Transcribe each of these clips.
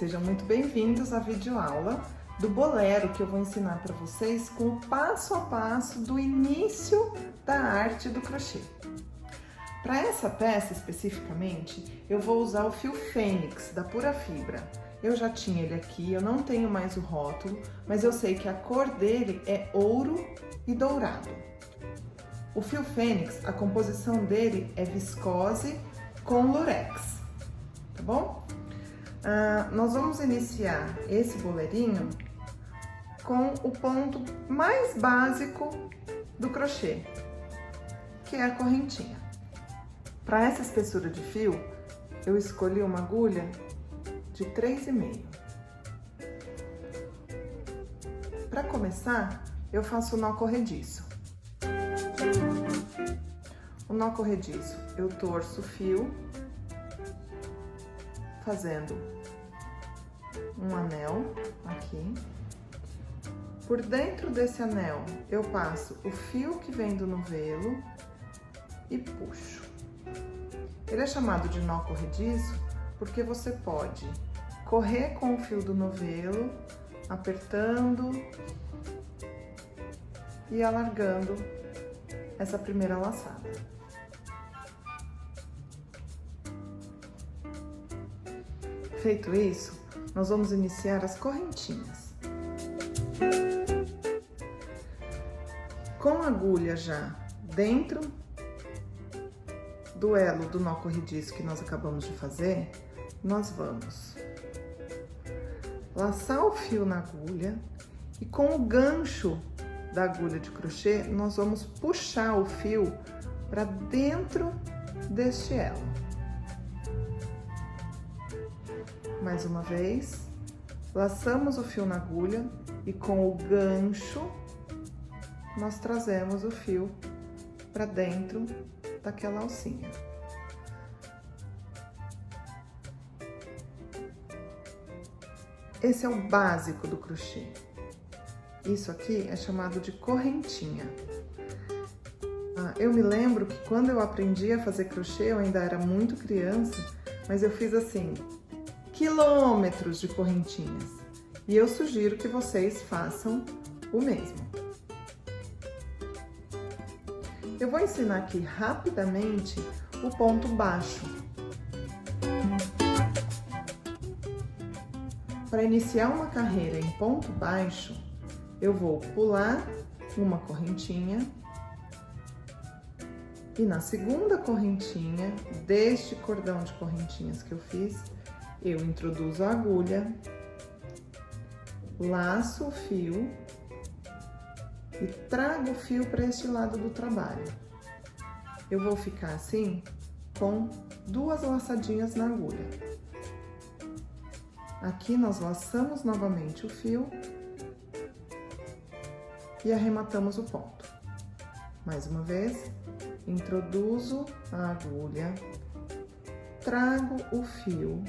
Sejam muito bem-vindos à videoaula do bolero que eu vou ensinar para vocês com o passo a passo do início da arte do crochê. Para essa peça especificamente, eu vou usar o fio Fênix da Pura Fibra. Eu já tinha ele aqui, eu não tenho mais o rótulo, mas eu sei que a cor dele é ouro e dourado. O fio Fênix, a composição dele é viscose com lurex, tá bom? Nós vamos iniciar esse boleirinho com o ponto mais básico do crochê, que é a correntinha. Para essa espessura de fio, eu escolhi uma agulha de 3,5. Para começar, eu faço o nó corrediço. O nó corrediço, eu torço o fio, fazendo um anel aqui. Por dentro desse anel, eu passo o fio que vem do novelo e puxo. Ele é chamado de nó corrediço porque você pode correr com o fio do novelo, apertando e alargando essa primeira laçada. Feito isso, nós vamos iniciar as correntinhas. Com a agulha já dentro do elo do nó corrediço que nós acabamos de fazer, nós vamos laçar o fio na agulha e com o gancho da agulha de crochê, nós vamos puxar o fio para dentro deste elo. Mais uma vez, laçamos o fio na agulha e com o gancho nós trazemos o fio para dentro daquela alcinha. Esse é o básico do crochê. Isso aqui é chamado de correntinha. Eu me lembro que quando eu aprendi a fazer crochê, eu ainda era muito criança, mas eu fiz assim, quilômetros de correntinhas. E eu sugiro que vocês façam o mesmo. Eu vou ensinar aqui rapidamente o ponto baixo. Para iniciar uma carreira em ponto baixo, eu vou pular uma correntinha e na segunda correntinha deste cordão de correntinhas que eu fiz, eu introduzo a agulha, laço o fio e trago o fio para este lado do trabalho. Eu vou ficar assim com 2 laçadinhas na agulha. Aqui nós laçamos novamente o fio e arrematamos o ponto. Mais uma vez, introduzo a agulha, trago o fio,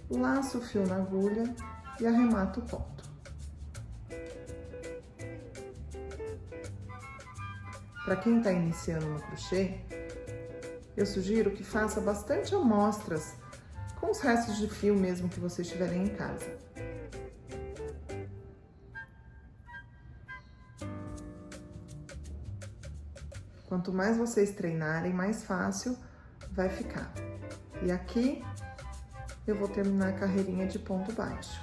laço o fio na agulha e arremato o ponto. Para quem está iniciando no crochê, eu sugiro que faça bastante amostras com os restos de fio mesmo que vocês tiverem em casa. Quanto mais vocês treinarem, mais fácil vai ficar. E aqui eu vou terminar a carreirinha de ponto baixo.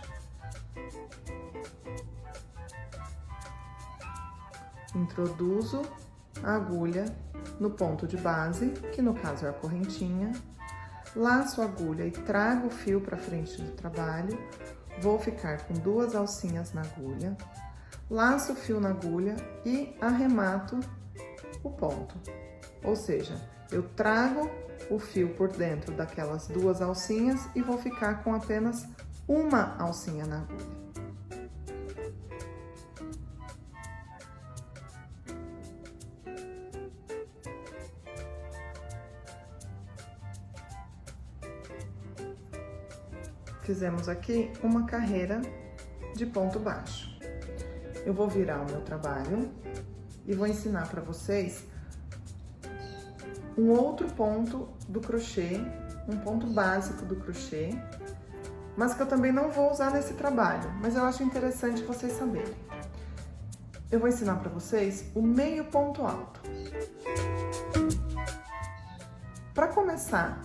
Introduzo a agulha no ponto de base, que no caso é a correntinha, laço a agulha e trago o fio para frente do trabalho, vou ficar com 2 alcinhas na agulha, laço o fio na agulha e arremato o ponto. Ou seja, eu trago o fio por dentro daquelas 2 alcinhas e vou ficar com apenas uma alcinha na agulha. Fizemos aqui uma carreira de ponto baixo. Eu vou virar o meu trabalho e vou ensinar para vocês um outro ponto do crochê, um ponto básico do crochê, mas que eu também não vou usar nesse trabalho, mas eu acho interessante vocês saberem. Eu vou ensinar para vocês o meio ponto alto. Para começar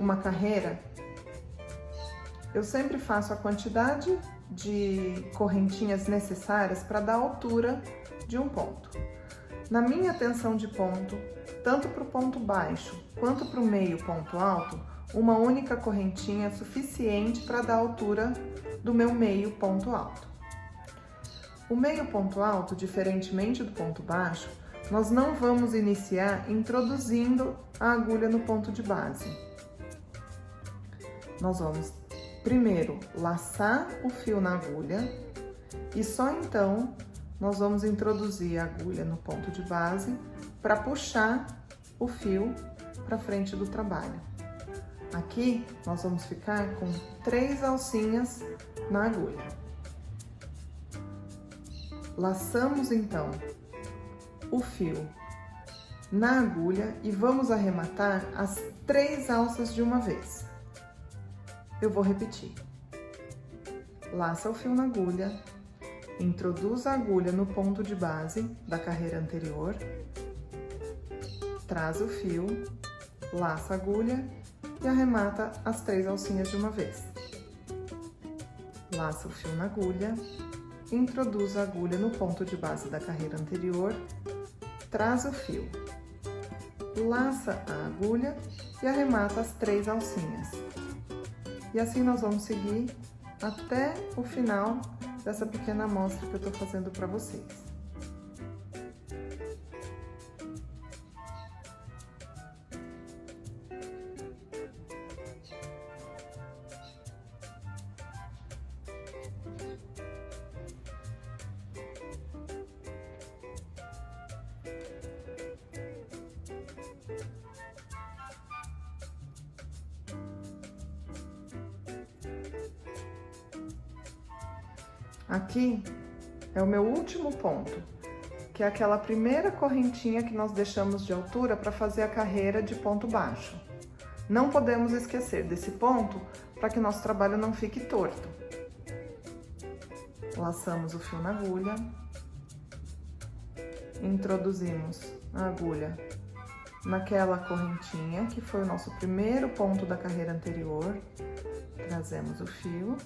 uma carreira, eu sempre faço a quantidade de correntinhas necessárias para dar a altura de um ponto. Na minha tensão de ponto, tanto para o ponto baixo quanto para o meio ponto alto, uma única correntinha é suficiente para dar a altura do meu meio ponto alto. O meio ponto alto, diferentemente do ponto baixo, nós não vamos iniciar introduzindo a agulha no ponto de base. Nós vamos primeiro laçar o fio na agulha e só então nós vamos introduzir a agulha no ponto de base para puxar o fio para frente do trabalho. Aqui nós vamos ficar com 3 alcinhas na agulha. Laçamos então o fio na agulha e vamos arrematar as 3 alças de uma vez. Eu vou repetir. Laça o fio na agulha, introduz a agulha no ponto de base da carreira anterior, traz o fio, laça a agulha e arremata as 3 alcinhas de uma vez. Laça o fio na agulha, introduz a agulha no ponto de base da carreira anterior, traz o fio, laça a agulha e arremata as 3 alcinhas. E assim nós vamos seguir até o final dessa pequena amostra que eu tô fazendo para vocês. Aqui é o meu último ponto, que é aquela primeira correntinha que nós deixamos de altura para fazer a carreira de ponto baixo. Não podemos esquecer desse ponto para que nosso trabalho não fique torto. Laçamos o fio na agulha, introduzimos a agulha naquela correntinha, que foi o nosso primeiro ponto da carreira anterior, trazemos o fio,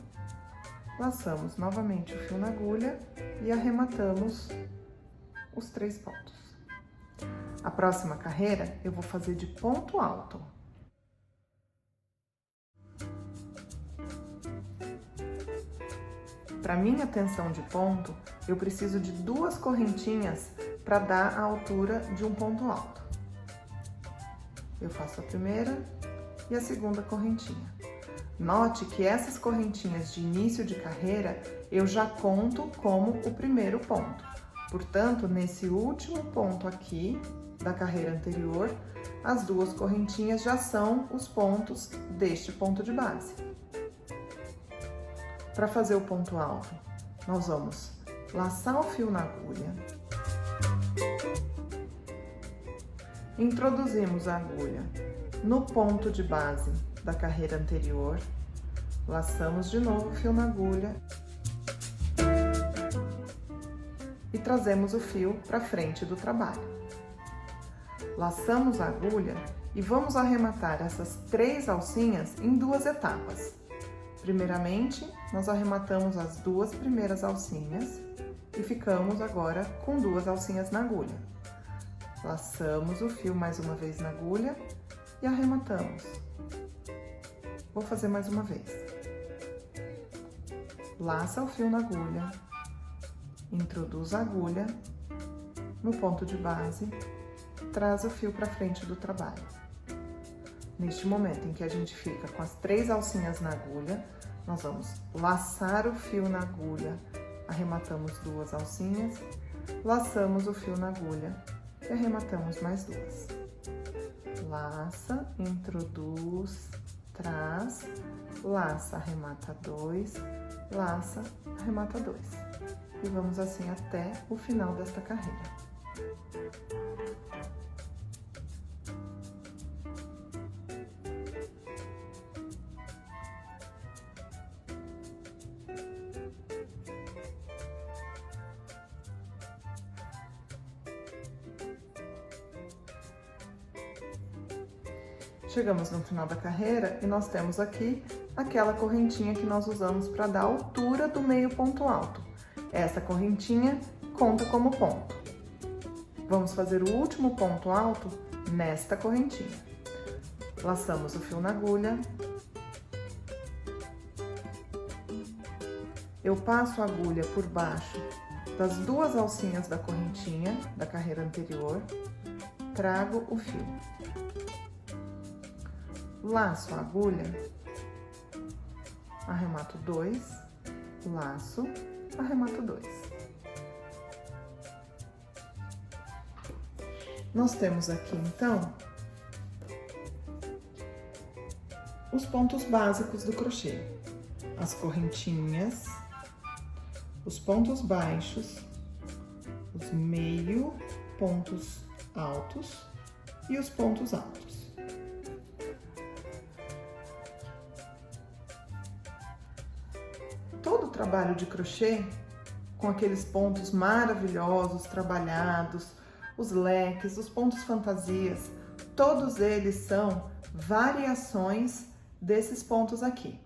laçamos novamente o fio na agulha e arrematamos os 3 pontos. A próxima carreira eu vou fazer de ponto alto. Para minha tensão de ponto, eu preciso de 2 correntinhas para dar a altura de um ponto alto. Eu faço a primeira e a segunda correntinha. Note que essas correntinhas de início de carreira eu já conto como o primeiro ponto. Portanto, nesse último ponto aqui da carreira anterior, as 2 correntinhas já são os pontos deste ponto de base. Para fazer o ponto alto, nós vamos laçar o fio na agulha, introduzimos a agulha no ponto de base da carreira anterior, laçamos de novo o fio na agulha e trazemos o fio para frente do trabalho. Laçamos a agulha e vamos arrematar essas 3 alcinhas em 2 etapas. Primeiramente, nós arrematamos as 2 primeiras alcinhas e ficamos agora com 2 alcinhas na agulha. Laçamos o fio mais uma vez na agulha e arrematamos. Vou fazer mais uma vez. Laça o fio na agulha, introduz a agulha no ponto de base, traz o fio para frente do trabalho. Neste momento em que a gente fica com as 3 alcinhas na agulha, nós vamos laçar o fio na agulha, arrematamos 2 alcinhas, laçamos o fio na agulha e arrematamos mais 2. Laça, introduz, traz, laça, arremata 2, laça, arremata 2. E vamos assim até o final desta carreira. Chegamos no final da carreira e nós temos aqui aquela correntinha que nós usamos para dar a altura do meio ponto alto. Essa correntinha conta como ponto. Vamos fazer o último ponto alto nesta correntinha. Laçamos o fio na agulha. Eu passo a agulha por baixo das duas alcinhas da correntinha da carreira anterior, trago o fio. Laço a agulha, arremato 2, laço, arremato 2. Nós temos aqui, então, os pontos básicos do crochê. As correntinhas, os pontos baixos, os meio pontos altos e os pontos altos. Todo o trabalho de crochê, com aqueles pontos maravilhosos, trabalhados, os leques, os pontos fantasias, todos eles são variações desses pontos aqui.